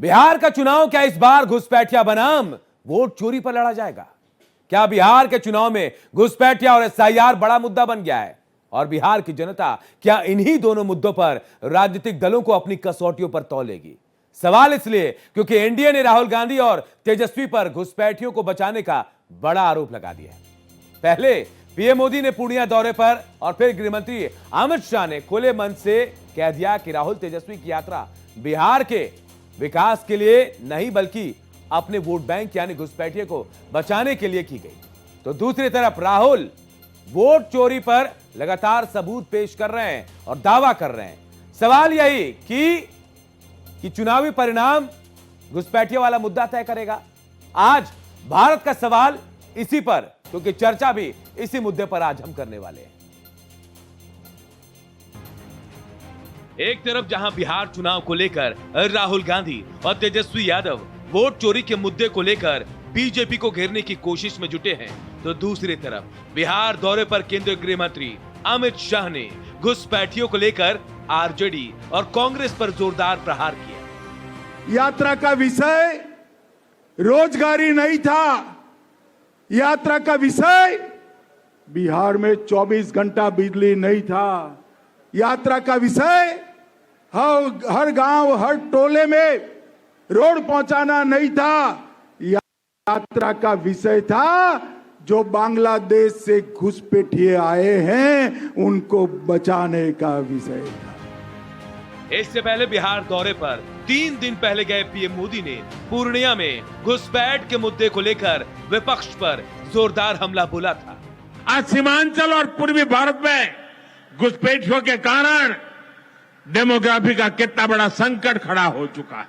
बिहार का चुनाव क्या इस बार घुसपैठिया बनाम वोट चोरी पर लड़ा जाएगा? क्या बिहार के चुनाव में घुसपैठिया और एसआईआर बड़ा मुद्दा बन गया है? और बिहार की जनता क्या इन्हीं दोनों मुद्दों पर राजनीतिक दलों को अपनी कसौटियों पर तौलेगी? सवाल इसलिए क्योंकि एनडीए ने राहुल गांधी और तेजस्वी पर घुसपैठियों को बचाने का बड़ा आरोप लगा दिया है। पहले पीएम मोदी ने पूर्णिया दौरे पर और फिर गृहमंत्री अमित शाह ने खुले मन से कह दिया कि राहुल तेजस्वी की यात्रा बिहार के विकास के लिए नहीं बल्कि अपने वोट बैंक यानी घुसपैठिए को बचाने के लिए की गई। तो दूसरी तरफ राहुल वोट चोरी पर लगातार सबूत पेश कर रहे हैं और दावा कर रहे हैं। सवाल यही कि चुनावी परिणाम घुसपैठिए वाला मुद्दा तय करेगा। आज भारत का सवाल इसी पर, क्योंकि चर्चा भी इसी मुद्दे पर आज हम करने वाले हैं। एक तरफ जहां बिहार चुनाव को लेकर राहुल गांधी और तेजस्वी यादव वोट चोरी के मुद्दे को लेकर बीजेपी को घेरने की कोशिश में जुटे हैं, तो दूसरी तरफ बिहार दौरे पर केंद्रीय गृह मंत्री अमित शाह ने घुसपैठियों को लेकर आरजेडी और कांग्रेस पर जोरदार प्रहार किया। यात्रा का विषय रोजगारी नहीं था। यात्रा का विषय बिहार में 24 घंटा बिजली नहीं था। यात्रा का विषय हर गांव हर टोले में रोड पहुंचाना नहीं था। यात्रा का विषय था जो बांग्लादेश से घुसपैठिए आए हैं उनको बचाने का विषय था। इससे पहले बिहार दौरे पर 3 दिन पहले गए पीएम मोदी ने पूर्णिया में घुसपैठ के मुद्दे को लेकर विपक्ष पर जोरदार हमला बोला था। आज सीमांचल और पूर्वी भारत में घुसपैठियों के कारण डेमोग्राफी का कितना बड़ा संकट खड़ा हो चुका है।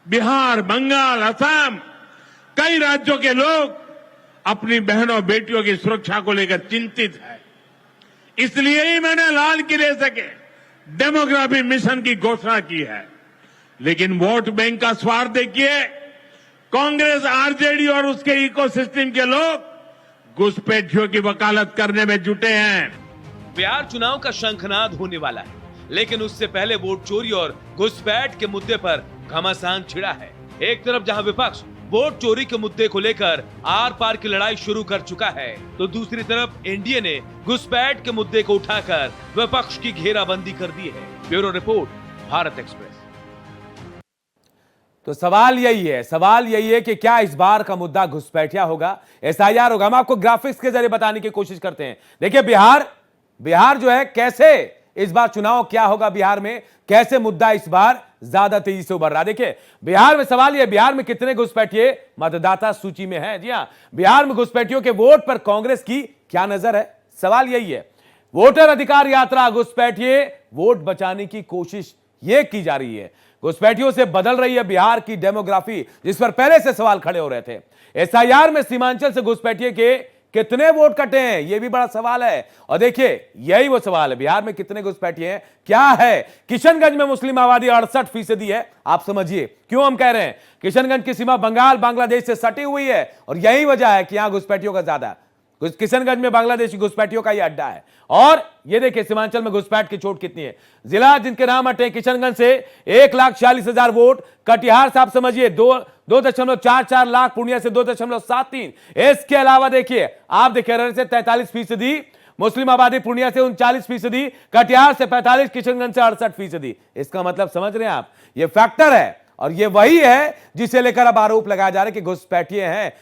बिहार, बंगाल, असम, कई राज्यों के लोग अपनी बहनों बेटियों की सुरक्षा को लेकर चिंतित है। इसलिए ही मैंने लाल किले से के डेमोग्राफी मिशन की घोषणा की है। लेकिन वोट बैंक का स्वार्थ देखिए, कांग्रेस, आरजेडी और उसके इकोसिस्टम के लोग घुसपैठियों की वकालत करने में जुटे हैं। बिहार चुनाव का शंखनाद होने वाला है, लेकिन उससे पहले वोट चोरी और घुसपैठ के मुद्दे पर घमासान छिड़ा है। एक तरफ जहां विपक्ष वोट चोरी के मुद्दे को लेकर आर पार की लड़ाई शुरू कर चुका है, तो दूसरी तरफ एनडीए ने घुसपैठ के मुद्दे को उठाकर विपक्ष की घेराबंदी कर दी है। Bureau report, Bharat express. तो सवाल यही है कि क्या इस बार का मुद्दा घुसपैठिया होगा, एसआईआर होगा? हम आपको ग्राफिक्स के जरिए बताने की कोशिश करते हैं। देखिए बिहार जो है, कैसे इस बार चुनाव क्या होगा बिहार में, कैसे मुद्दा इस बार ज्यादा तेजी से उभर रहा। देखिए बिहार में सवाल यह, बिहार में कितने घुसपैठिए मतदाता सूची में हैं? जी हां, बिहार में घुसपैठियों के वोट पर कांग्रेस की क्या नजर है? सवाल यही है। वोटर अधिकार यात्रा, घुसपैठिए वोट बचाने की कोशिश यह की जा रही है। घुसपैठियों से बदल रही है बिहार की डेमोग्राफी, जिस पर पहले से सवाल खड़े हो रहे थे। एसआईआर में सीमांचल से घुसपैठिए के कितने वोट कटे हैं, यह भी बड़ा सवाल है। और देखिए यही वो सवाल है, बिहार में कितने घुसपैठिए हैं, क्या है? किशनगंज में मुस्लिम आबादी 68% है। आप समझिए क्यों हम कह रहे हैं। किशनगंज की सीमा बंगाल बांग्लादेश से सटी हुई है और यही वजह है कि यहां घुसपैठियों का ज्यादा, किशनगंज में बांग्लादेशी घुसपैठियों का यह अड्डा है। और यह देखिए सीमांचल में घुसपैठ की चोट कितनी है। जिला जिनके नाम हटे, किशनगंज से 1,46,000 वोट, कटिहार से आप समझिए 2.44 लाख, पूर्णिया से 2.73। इसके अलावा देखिए आप देखिए अररिया से 43%, मुस्लिम आबादी पूर्णिया से 39%, कटिहार से 45%, किशनगंज से 68%। इसका मतलब समझ रहे हैं आप, यह फैक्टर है और यह वही है जिसे लेकर अब आरोप लगाया जा रहा है कि घुसपैठिए हैं।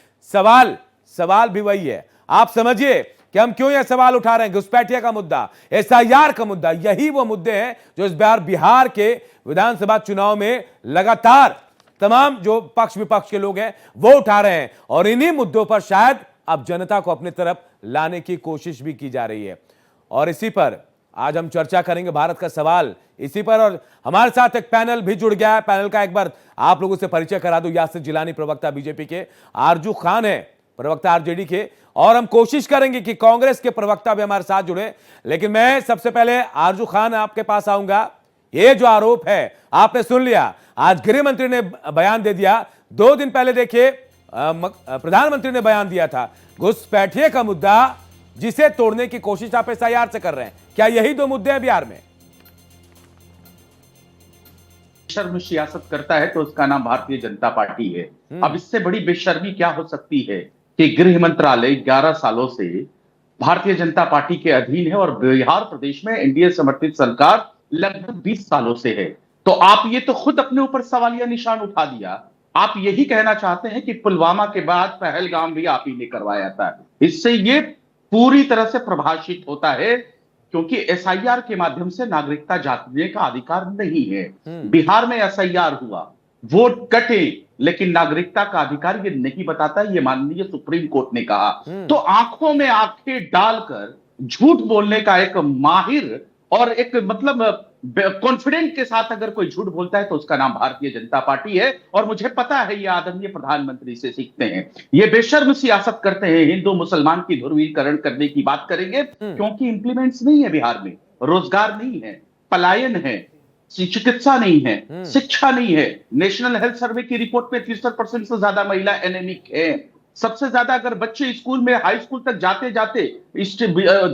सवाल भी वही है। आप समझिए कि हम क्यों यह सवाल उठा रहे हैं। घुसपैठिया का मुद्दा, एसआईआर का मुद्दा, यही वो मुद्दे हैं जो इस बार बिहार के विधानसभा चुनाव में लगातार तमाम जो पक्ष विपक्ष के लोग हैं वो उठा रहे हैं। और इन्हीं मुद्दों पर शायद अब जनता को अपनी तरफ लाने की कोशिश भी की जा रही है। और इसी पर आज हम चर्चा करेंगे। भारत का सवाल इसी पर, और हमारे साथ एक पैनल भी जुड़ गया है। पैनल का एक बार आप लोगों से परिचय करा दूं। यासिर जिलानी प्रवक्ता बीजेपी के, आरजू खान है प्रवक्ता आरजेडी के, और हम कोशिश करेंगे कि कांग्रेस के प्रवक्ता भी हमारे साथ जुड़े। लेकिन मैं सबसे पहले आरजू खान आपके पास आऊंगा। ये जो आरोप है आपने सुन लिया, आज गृह मंत्री ने बयान दे दिया। 2 दिन पहले देखिए प्रधानमंत्री ने बयान दिया था। घुसपैठिए का मुद्दा जिसे तोड़ने की कोशिश आप एसआईआर से कर रहे हैं, क्या यही 2 मुद्दे हैं बिहार में? बेशर्म सियासत करता है तो उसका नाम भारतीय जनता पार्टी है। अब इससे बड़ी बेशर्मी क्या हो सकती है कि गृह मंत्रालय 11 सालों से भारतीय जनता पार्टी के अधीन है और बिहार प्रदेश में एनडीए समर्थित सरकार लगभग 20 सालों से है। तो आप ये तो खुद अपने ऊपर सवालिया निशान उठा दिया। आप यही कहना चाहते हैं कि पुलवामा के बाद पहलगाम भी आप ही ने करवाया था। इससे ये पूरी तरह से प्रभाषित होता है, क्योंकि एसआईआर के माध्यम से नागरिकता जानने का अधिकार नहीं है। बिहार में एसआईआर हुआ, वोट कटे, लेकिन नागरिकता का अधिकार ये नहीं बताता, ये माननीय सुप्रीम कोर्ट ने कहा। तो आंखों में आंखें डालकर झूठ बोलने का एक माहिर और एक मतलब कॉन्फिडेंट के साथ अगर कोई झूठ बोलता है तो उसका नाम भारतीय जनता पार्टी है। और मुझे पता है ये आदरणीय प्रधानमंत्री से सीखते हैं। ये बेशर्म सियासत करते हैं, हिंदू मुसलमान की ध्रुवीकरण करने की बात करेंगे, क्योंकि इंप्लीमेंट्स नहीं है बिहार में, रोजगार नहीं है, पलायन है, चिकित्सा नहीं है, शिक्षा नहीं है। नेशनल हेल्थ सर्वे की रिपोर्ट में 63% से ज्यादा महिला एनेमिक है। सबसे ज्यादा अगर बच्चे स्कूल में हाई स्कूल तक जाते जाते इस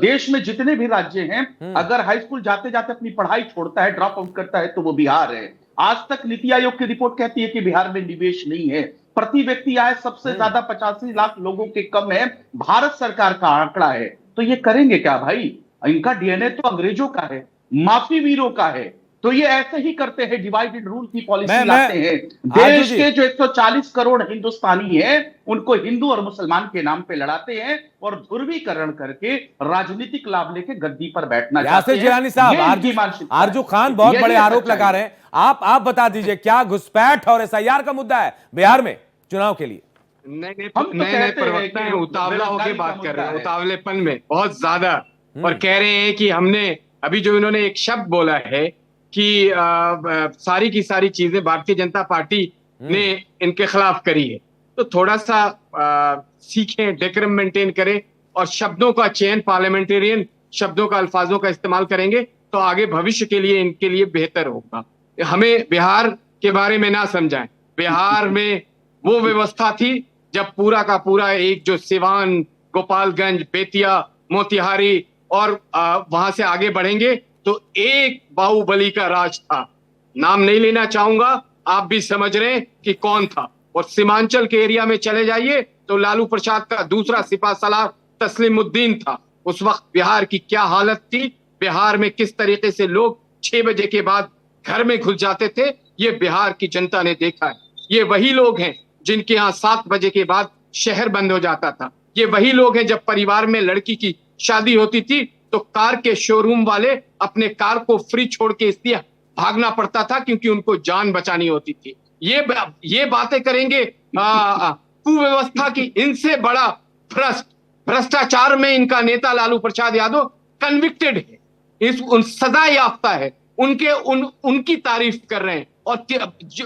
देश में जितने भी राज्य हैं, अगर हाई स्कूल जाते जाते अपनी पढ़ाई छोड़ता है, ड्रॉप आउट करता है, तो वो बिहार है। आज तक नीति आयोग की रिपोर्ट कहती है कि बिहार में निवेश नहीं है। प्रति व्यक्ति आय सबसे ज्यादा 85 लाख लोगों के कम है, भारत सरकार का आंकड़ा है। तो ये करेंगे क्या भाई? इनका डीएनए तो अंग्रेजों का है, माफी वीरों का है। तो ये ऐसे ही करते हैं, डिवाइडेड रूल की पॉलिसी लाते हैं। देश के जो 140 करोड़ हिंदुस्तानी हैं, उनको हिंदू और मुसलमान के नाम पे लड़ाते हैं और ध्रुवीकरण करके राजनीतिक लाभ लेके गद्दी पर बैठना चाहते हैं। जिलानी साहब, आरजू खान बहुत बड़े आरोप लगा रहे हैं। आप बता दीजिए, क्या घुसपैठ और एसआईआर का मुद्दा है बिहार में चुनाव के लिए? नए प्रवक्ता है, उतावला होकर बात कर रहे हैं, उतावलेपन में बहुत ज्यादा, और कह रहे हैं कि हमने अभी जो इन्होंने एक शब्द बोला है कि सारी की सारी चीजें भारतीय जनता पार्टी ने इनके खिलाफ करी है। तो थोड़ा सा सीखें, डेकोरम मेंटेन करें और शब्दों का चयन, पार्लियामेंटेरियन शब्दों का, अल्फाजों का इस्तेमाल करेंगे तो आगे भविष्य के लिए इनके लिए बेहतर होगा। हमें बिहार के बारे में ना समझाएं। बिहार में वो व्यवस्था थी जब पूरा का पूरा एक जो सिवान, गोपालगंज, बेतिया, मोतिहारी और वहां से आगे बढ़ेंगे तो एक बाहुबली का राज था। नाम नहीं लेना चाहूंगा, आप भी समझ रहे हैं कि कौन था। और सीमांचल के एरिया में चले जाइए तो लालू प्रसाद का दूसरा सिपाहसालार तस्लीमुद्दीन था। उस वक्त बिहार की क्या हालत थी, बिहार में किस तरीके से लोग 6 बजे के बाद घर में घुस जाते थे, ये बिहार की जनता ने देखा है। ये वही लोग हैं जिनके यहाँ 7 बजे के बाद शहर बंद हो जाता था। ये वही लोग हैं जब परिवार में लड़की की शादी होती थी तो कार के शोरूम वाले अपने कार को फ्री छोड़ के इसलिए भागना पड़ता था क्योंकि उनको जान बचानी होती थी। ये बातें करेंगे कुव्यवस्था की। इनसे बड़ा भ्रष्टाचार में इनका नेता लालू प्रसाद यादव कन्विक्टेड है, सजा याफ्ता है। उनकी तारीफ कर रहे हैं और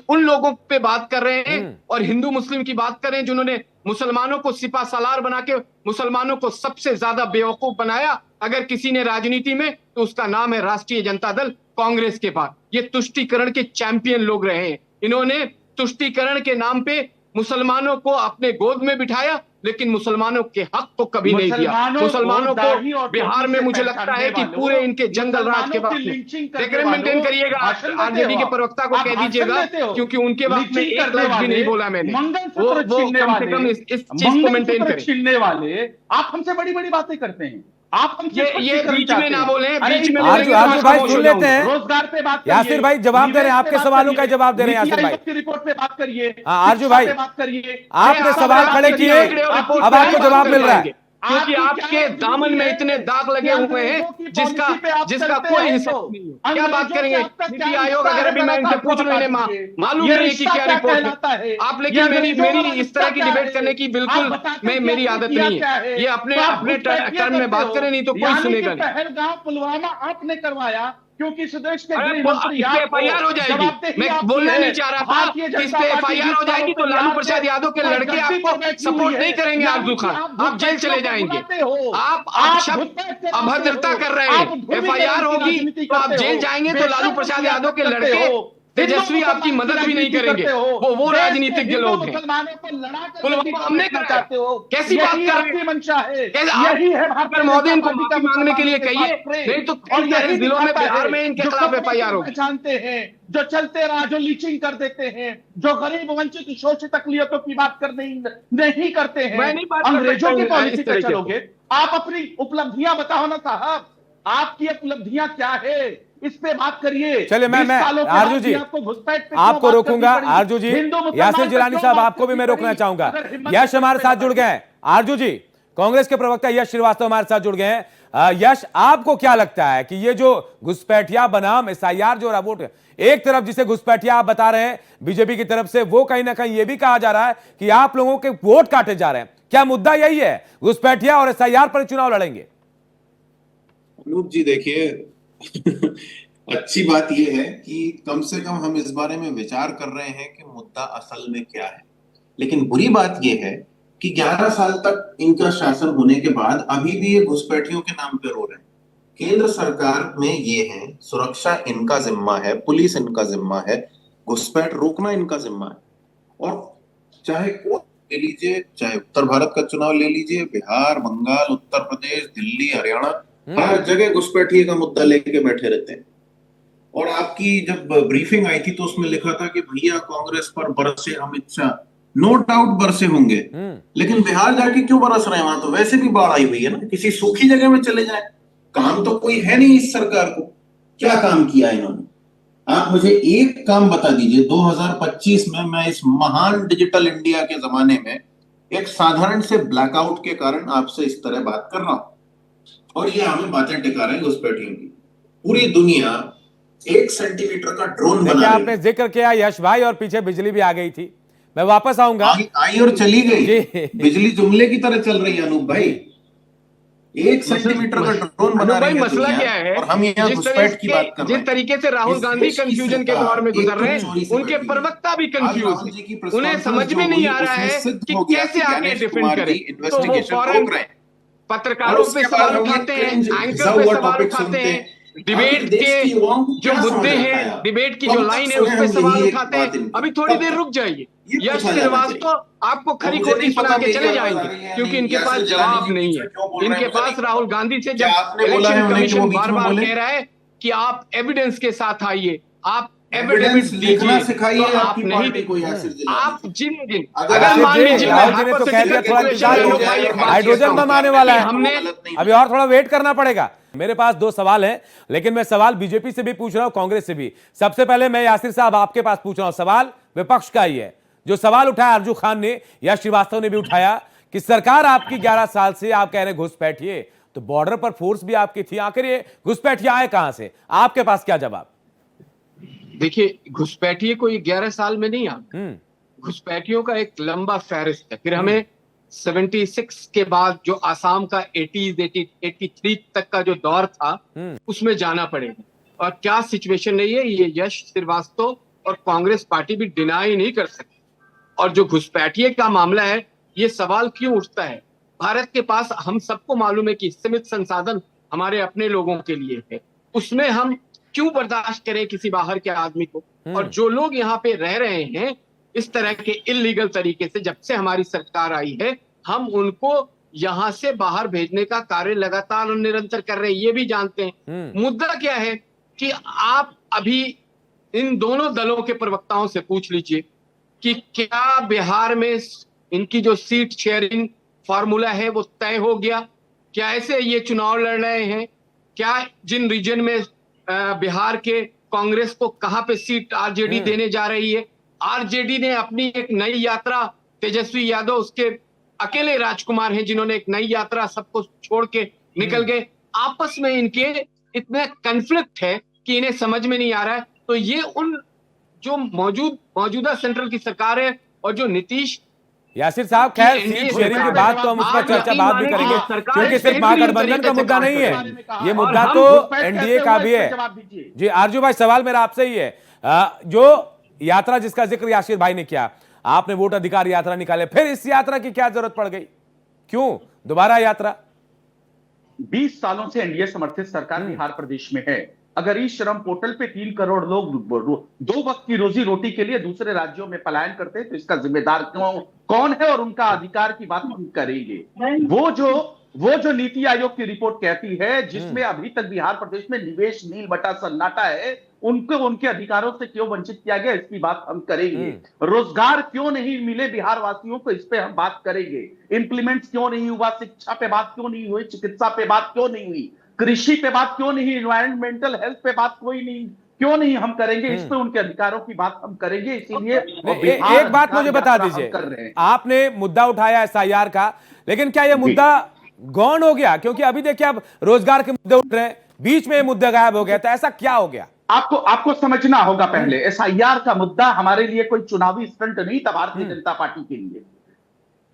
उन लोगों पे बात कर रहे हैं और हिंदू मुस्लिम की बात कर रहे हैं जिन्होंने मुसलमानों को सिपा सालार बना के मुसलमानों को सबसे ज्यादा बेवकूफ बनाया। अगर किसी ने राजनीति में तो उसका नाम है राष्ट्रीय जनता दल कांग्रेस के बाद। ये तुष्टीकरण के चैंपियन लोग रहे हैं। इन्होंने तुष्टीकरण के नाम पे मुसलमानों को अपने गोद में बिठाया, लेकिन मुसलमानों के हक को कभी नहीं दिया। मुसलमानों को बिहार में मुझे लगता है कि पूरे इनके जंगल राज के वक्त में मेंटेन करिएगा। आरजेडी के प्रवक्ता को कह दीजिएगा, क्योंकि उनके वक्त में एक लफ्ज भी नहीं बोला मैंने। वो कम से कम इस चीज को मेंटेन करें। छीनने वाले आप हमसे बड़ी बड़ी बातें करते हैं। आप हमसे ये बीच में ना बोले, बीच में आरजू भाई सुन लेते हैं। रोजगार पे बात करिए। यासिर भाई जवाब दे रहे हैं, आपके सवालों का जवाब दे रहे हैं यासिर भाई की रिपोर्ट पे बात करिए। आरजू भाई बात करिए। आपने सवाल खड़े किए, अब आपको जवाब मिल रहा है। क्योंकि आपके दामन में इतने दाग लगे हुए हैं जिसका कोई हिसाब नहीं है। क्या बात करेंगे? नीति आयोग अगर अभी मैं इनसे पूछ रहा हूं, मालूम नहीं है कि क्या रिपोर्ट है आप, लेकिन मेरी इस तरह की डिबेट करने की बिल्कुल मेरी आदत नहीं है। ये अपने टर्म में बात करें, नहीं तो कोई सुनेगा नहीं। पहलगाम पुलवामा आपने करवाया क्योंकि इस देश के एफआईआर हो जाएगी। मैं बोलना नहीं चाह रहा था कि इस पे एफआईआर हो जाएगी तो लालू प्रसाद यादव के लड़के आपको सपोर्ट नहीं करेंगे। आरजू खान आप जेल चले जाएंगे। आप शब्द अभद्रता कर रहे हैं। एफआईआर होगी तो आप जेल जाएंगे तो लालू प्रसाद यादव के लड़के तेजस्वी आपकी मदद भी नहीं करेंगे। वो राजनीतिक लोग हैं। मुसलमानों को लड़ा कर पुलवामा हमने चाहते हो, कैसी बात कर रहे हैं? मंशा है, यही है भारतीय मोदी इनको जनता माफी मांगने के लिए पार्टी कहिए, का नहीं तो और कई सारे यही जिलों में दिखाता बिहार है, में इनके जो खिलाफ कपड़े FIR होगी। पहचानते हैं, जो चलते रहा, जो लीचिंग कर देते हैं, जो गरीब वंचित शोषित अकलियतों की बात कर नहीं करते हैं, मैं नहीं बात कर अंग्रेजों की सकता पॉलिसी इस पे तरीके से। चलोगे। आप अपनी उपलब्धियां बताओ ना साहब, आपकी उपलब्धियां क्या है, इस पे बात करिए। चलिए मैं 20 सालों के आरजू बाद जी भी आपको घुसपैठ पे क्यों आपको बात रोकूंगा। करनी पड़ी? आरजू जी, हिंदू मुसलमान यासिर पे जिलानी क्यों साहब बात आपको भी करनी मैं रोकना पड़ी? चाहूंगा। अगर हिम्मत यश है हमारे तो साथ बताओ। जुड़ गए हैं। आरजू जी, कांग्रेस के प्रवक्ता यश श्रीवास्तव हमारे साथ जुड़ गए हैं। यश, आपको क्या लगता है कि ये जो घुसपैठिया बनाम SIR जो वोट, एक तरफ जिसे घुसपैठिया आप बता रहे हैं बीजेपी की तरफ से, वो कहीं ना कहीं ये भी कहा जा रहा है कि आप लोगों के वोट काटे जा रहे हैं। क्या मुद्दा यही है, घुसपैठिया और SIR पर चुनाव लड़ेंगे? अनूप जी देखिए अच्छी बात यह है कि कम से कम हम इस बारे में विचार कर रहे हैं कि मुद्दा असल में क्या है। लेकिन बुरी बात यह है कि 11 साल तक इनका शासन होने के बाद अभी भी ये घुसपैठियों के नाम पे रो रहे हैं। केंद्र सरकार में ये है, सुरक्षा इनका जिम्मा है, पुलिस इनका जिम्मा है, घुसपैठ रोकना इनका जिम्मा है। और चाहे कोई ले लीजिए, चाहे उत्तर भारत का चुनाव ले लीजिए, बिहार, बंगाल, उत्तर प्रदेश, दिल्ली, हरियाणा, हर जगह घुसपैठिए का मुद्दा लेके बैठे रहते हैं। और आपकी जब ब्रीफिंग आई थी तो उसमें लिखा था कि भैया कांग्रेस पर बरसे अमित शाह, नो डाउट बरसे होंगे, लेकिन बिहार जाके क्यों बरस रहे हैं? वहां तो वैसे भी बाढ़ आई हुई है ना, किसी सूखी जगह में चले जाए। काम तो कोई है नहीं इस सरकार को। क्या काम किया इन्होंने? आप मुझे एक काम बता दीजिए 2025 में, मैं इस महान डिजिटल इंडिया के जमाने में एक साधारण से ब्लैकआउट के कारण आपसे इस तरह बात कर रहा हूं और ये हमें बातें टिका रहे हैं घुसपैठियों की। पूरी दुनिया 1 सेंटीमीटर का ड्रोन बना रही है। आपने जिक्र किया यश भाई, और पीछे बिजली भी आ गई थी, मैं वापस आऊंगा। आई और चली गई, बिजली जुमले की तरह चल रही है अनूप भाई। 1 सेंटीमीटर का ड्रोन बना रही है मसला दुनिया, क्या है? और हम यहाँ घुसपैठ की बात कर रहे जिस हैं। तरीके से राहुल इस गांधी देश की कंफ्यूजन के सरकार दौर में गुजर रहे एक तो चोरी हैं, से उनके बैठी है। प्रवक्ता भी आज राहुल जी कंफ्यूज की हैं, प्रेस उन्हें कॉन्फ्रेंस समझ जो में नहीं हुई, आ रहा उसमें है सिद्ध कि हो गया कैसे कि आगे ज्ञानेश डिफेंड कुमार करें। जी तो वो इन्वेस्टिगेशन फौरन रोक रहे हैं। पत्रकारों पे सवाल उठाते हैं, एंकर पे सवाल उठाते हैं, डिबेट के जो मुद्दे हैं, डिबेट की जो लाइन है उस पे सवाल उठाते हैं। अभी थोड़ी देर रुक जाइए, यश श्रीवास्तव आपको खरी खोटी सुना के चले जाएंगे, क्योंकि इनके पास जवाब नहीं है। इनके पास राहुल गांधी से जब इलेक्शन कमीशन बार बार कह रहा है कि आप एविडेंस के साथ आइए, आप एविडेंस लिखना दीजिए, सिखाइए तो आप आपकी नहीं पार्टी को यासिर जिलानी। आप जिन अगर मान लीजिए राहुल जी ने तो कह दिया थोड़ा इंतजार कीजिए, हाइड्रोजन बम आने वाला है, हमने अभी और थोड़ा वेट करना पड़ेगा। मेरे पास 2 सवाल हैं, लेकिन मैं सवाल बीजेपी से भी पूछ रहा हूं, कांग्रेस से भी। सबसे पहले मैं यासिर साहब आपके पास पूछ रहा हूं, सवाल विपक्ष का ही है। जो सवाल उठाया अर्जू खान ने या श्रीवास्तव ने भी उठाया कि सरकार आपकी 11 साल से, आप कह रहे घुसपैठिए, तो बॉर्डर पर फोर्स भी आपकी थी, आखिर ये घुसपैठिए आए कहां से? आपके पास क्या जवाब? देखिए, घुसपैठिए कोई 11 साल में नहीं आता। घुसपैठियों का एक लंबा फहरिस्त है। फिर हमें 76 के बाद जो आसाम का 83 तक का जो दौर था उसमें जाना पड़ेगा। और क्या सिचुएशन नहीं है, ये यश श्रीवास्तव और कांग्रेस पार्टी भी डिनाई नहीं कर सकती। और जो घुसपैठिए का मामला है, ये सवाल क्यों उठता है? भारत के पास, हम सबको मालूम है कि सीमित संसाधन हमारे अपने लोगों के लिए है, उसमें हम क्यों बर्दाश्त करें किसी बाहर के आदमी को? और जो लोग यहाँ पे रह रहे हैं इस तरह के इल्लीगल तरीके से, जब से हमारी सरकार आई है, हम उनको यहां से बाहर भेजने का कार्य लगातार और निरंतर कर रहे हैं, ये भी जानते हैं। मुद्दा क्या है कि आप अभी इन दोनों दलों के प्रवक्ताओं से पूछ लीजिए कि क्या बिहार में इनकी जो सीट शेयरिंग फॉर्मूला है वो तय हो गया? क्या ऐसे ये चुनाव लड़ रहे हैं? क्या जिन रीजन में बिहार के कांग्रेस को कहां पे सीट आरजेडी देने जा रही है? आरजेडी ने अपनी एक नई यात्रा, तेजस्वी यादव उसके अकेले राजकुमार हैं जिन्होंने एक नई यात्रा सबको छोड़ के निकल गए। आपस में इनके इतने कन्फ्लिक्ट है कि इन्हें समझ में नहीं आ रहा है। तो ये उन जो मौजूदा सेंट्रल की सरकार है और जो नीतीश यासिर साहब, खैर सीट शेयरिंग की बात तो हम उस पर चर्चा बाद भी करेंगे, क्योंकि सिर्फ महागठबंधन का मुद्दा नहीं है, ये मुद्दा तो एनडीए का भी है। जी आरजू भाई, सवाल मेरा आपसे ही है, जो यात्रा जिसका जिक्र यासिर भाई ने किया, आपने वोट अधिकार यात्रा निकाले, फिर इस यात्रा की क्या जरूरत पड़ गई? क्यों दोबारा यात्रा? 20 सालों से एनडीए समर्थित सरकार बिहार प्रदेश में है। अगर ई श्रम पोर्टल पे 3 करोड़ लोग 2 वक्त की रोजी रोटी के लिए दूसरे राज्यों में पलायन करते हैं, तो इसका जिम्मेदार कौन है और उनका अधिकार की बात हम करेंगे। वो जो नीति आयोग की रिपोर्ट कहती है, जिसमें अभी तक बिहार प्रदेश में निवेश नील बटा सन्नाटा है, उनको उनके अधिकारों से क्यों वंचित किया गया, इसकी बात हम करेंगे। रोजगार क्यों नहीं मिले बिहार वासियों को, इस पे हम बात करेंगे। इंप्लीमेंट क्यों नहीं हुआ, शिक्षा पे बात क्यों नहीं हुई, चिकित्सा पे बात क्यों नहीं हुई, कृषि पे बात क्यों नहीं, एनवायरमेंटल हेल्थ पे बात क्यों नहीं हम करेंगे, इस पे उनके अधिकारों की बात हम करेंगे। इसीलिए एक बात मुझे बता दीजिए, आपने मुद्दा उठाया SIR का, लेकिन क्या यह मुद्दा गौण हो गया? क्योंकि अभी देखिए अब रोजगार के मुद्दे उठ रहे हैं, बीच में मुद्दा गायब हो गया, तो ऐसा क्या हो गया? आपको समझना होगा पहले, SIR का मुद्दा हमारे लिए कोई चुनावी स्टंट नहीं था। भारतीय जनता पार्टी के लिए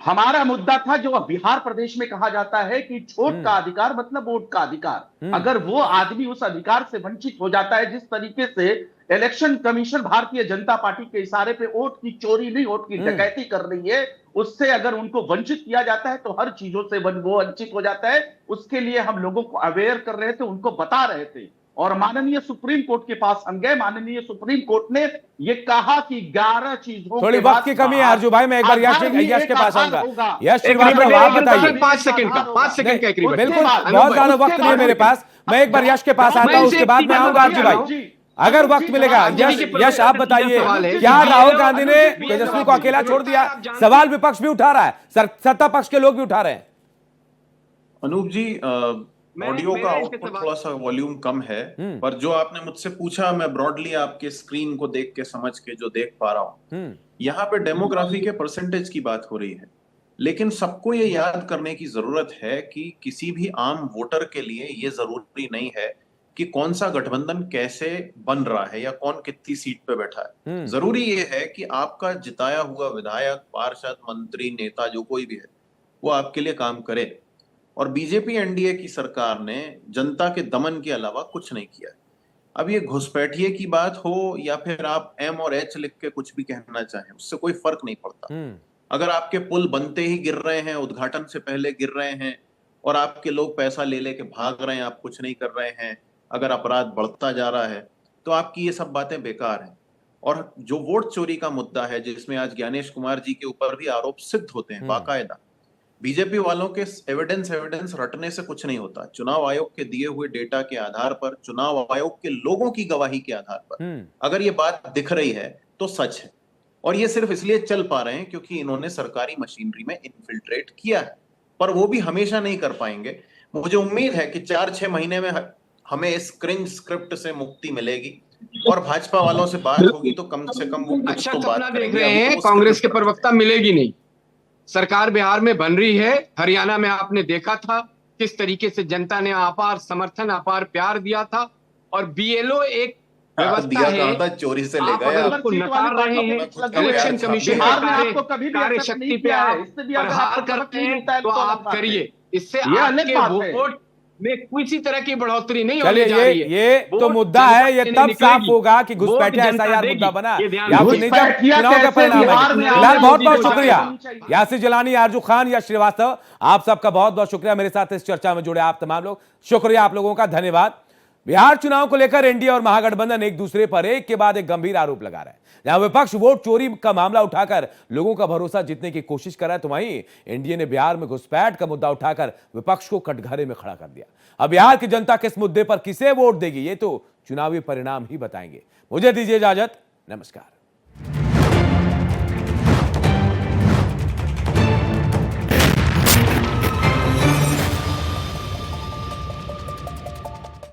हमारा मुद्दा था, जो बिहार प्रदेश में कहा जाता है कि छोट का अधिकार मतलब वोट का अधिकार। अगर वो आदमी उस अधिकार से वंचित हो जाता है, जिस तरीके से election commission Bharatiya Janata party के इशारे पे वोट की चोरी नहीं, वोट की डकैती कर रही है, उससे अगर उनको वंचित किया जाता है तो हर चीजों से वो वंचित हो जाता है। उसके लिए हम लोगों को अवेयर कर रहे थे, उनको बता रहे थे, और माननीय सुप्रीम कोर्ट के पास हम गए। माननीय सुप्रीम कोर्ट ने ये कहा कि 11 चीजों थोड़ी वक्त की कमी है अर्जु भाई, मैं एक बार यश के पास आऊंगा। यश श्रीवास्तव, आप बताइए। 5 सेकंड का एक रिवर्स। बिल्कुल, बहुत ज्यादा वक्त नहीं है मेरे पास, मैं एक बार यश के पास आता हूं, उसके बाद मैं आऊंगा अर्जु भाई, अगर वक्त मिलेगा। यश आप बताइए, क्या राहुल गांधी ने तेजस्वी को अकेला छोड़ दिया? सवाल विपक्ष भी उठा रहा है, सत्ता पक्ष के लोग भी उठा रहे हैं। अनूप जी, ऑडियो का आउटपुट थोड़ा सा वॉल्यूम कम है, पर जो आपने मुझसे पूछा, मैं ब्रॉडली आपके स्क्रीन को देख के समझ के जो देख पा रहा हूं, यहाँ पे डेमोग्राफी के परसेंटेज की बात हो रही है, लेकिन सबको ये याद करने की जरूरत है कि किसी भी आम वोटर के लिए ये जरूरी नहीं है कि कौन सा गठबंधन कैसे बन रहा है या कौन कितनी सीट पे बैठा है। जरूरी ये है कि आपका जिताया हुआ विधायक, पार्षद, मंत्री, नेता जो कोई भी है, वो आपके लिए काम करे। और बीजेपी एनडीए की सरकार ने जनता के दमन के अलावा कुछ नहीं किया। अब ये घुसपैठिए की बात हो या फिर आप M और H लिख के कुछ भी कहना चाहें, उससे कोई फर्क नहीं पड़ता। अगर आपके पुल बनते ही गिर रहे हैं, उद्घाटन से पहले गिर रहे हैं, और आपके लोग पैसा ले लेके भाग रहे हैं, आप कुछ नहीं कर रहे हैं, अगर अपराध बढ़ता जा रहा है, तो आपकी ये सब बातें बेकार हैं। और जो वोट चोरी का मुद्दा है, जिसमें आज ज्ञानेश कुमार जी के ऊपर भी आरोप सिद्ध होते हैं बाकायदा, बीजेपी वालों के एविडेंस रटने से कुछ नहीं होता। चुनाव आयोग के दिए हुए डेटा के आधार पर, चुनाव आयोग के लोगों की गवाही के आधार पर अगर ये बात दिख रही है तो सच है। और ये सिर्फ इसलिए चल पा रहे हैं क्योंकि इन्होंने सरकारी मशीनरी में इन्फिल्ट्रेट किया है, पर वो भी हमेशा नहीं कर पाएंगे। मुझे उम्मीद है कि 4-6 महीने में हमें इस क्रिंज स्क्रिप्ट से मुक्ति मिलेगी और भाजपा वालों से बात होगी तो कम से कम वो अच्छा सपना देख रहे हैं। कांग्रेस के प्रवक्ता मिलेगी नहीं, सरकार बिहार में बन रही है। हरियाणा में आपने देखा था किस तरीके से जनता ने अपार समर्थन, अपार प्यार दिया था। और BLO एक व्यवस्था है, चोरी से ले गए, आपको नकार रहे हैं। इलेक्शन कमीशन कार्यशक्ति पे आप प्रहार करते हैं तो आप करिए, इससे आपके वोट में किसी तरह की बढ़ोतरी नहीं होने जा रही है। ये तो मुद्दा है, ये तब साफ होगा कि घुसपैठिया SIR मुद्दा बना या फिर नहीं, जब चुनाव का परिणाम है। फिलहाल बहुत बहुत शुक्रिया यासिर जिलानी, आरजू खान, यश श्रीवास्तव, आप सबका बहुत बहुत शुक्रिया मेरे साथ इस चर्चा में जुड़े आप तमाम लोग। शुक्रिया आप लोगों का, धन्यवाद। बिहार चुनाव को लेकर एनडीए और महागठबंधन एक दूसरे पर एक के बाद एक गंभीर आरोप लगा रहे हैं। जहां विपक्ष वोट चोरी का मामला उठाकर लोगों का भरोसा जीतने की कोशिश कर रहा है, तो वहीं एनडीए ने बिहार में घुसपैठ का मुद्दा उठाकर विपक्ष को कटघरे में खड़ा कर दिया। अब बिहार की जनता किस मुद्दे पर किसे वोट देगी, ये तो चुनावी परिणाम ही बताएंगे। मुझे दीजिए इजाजत, नमस्कार।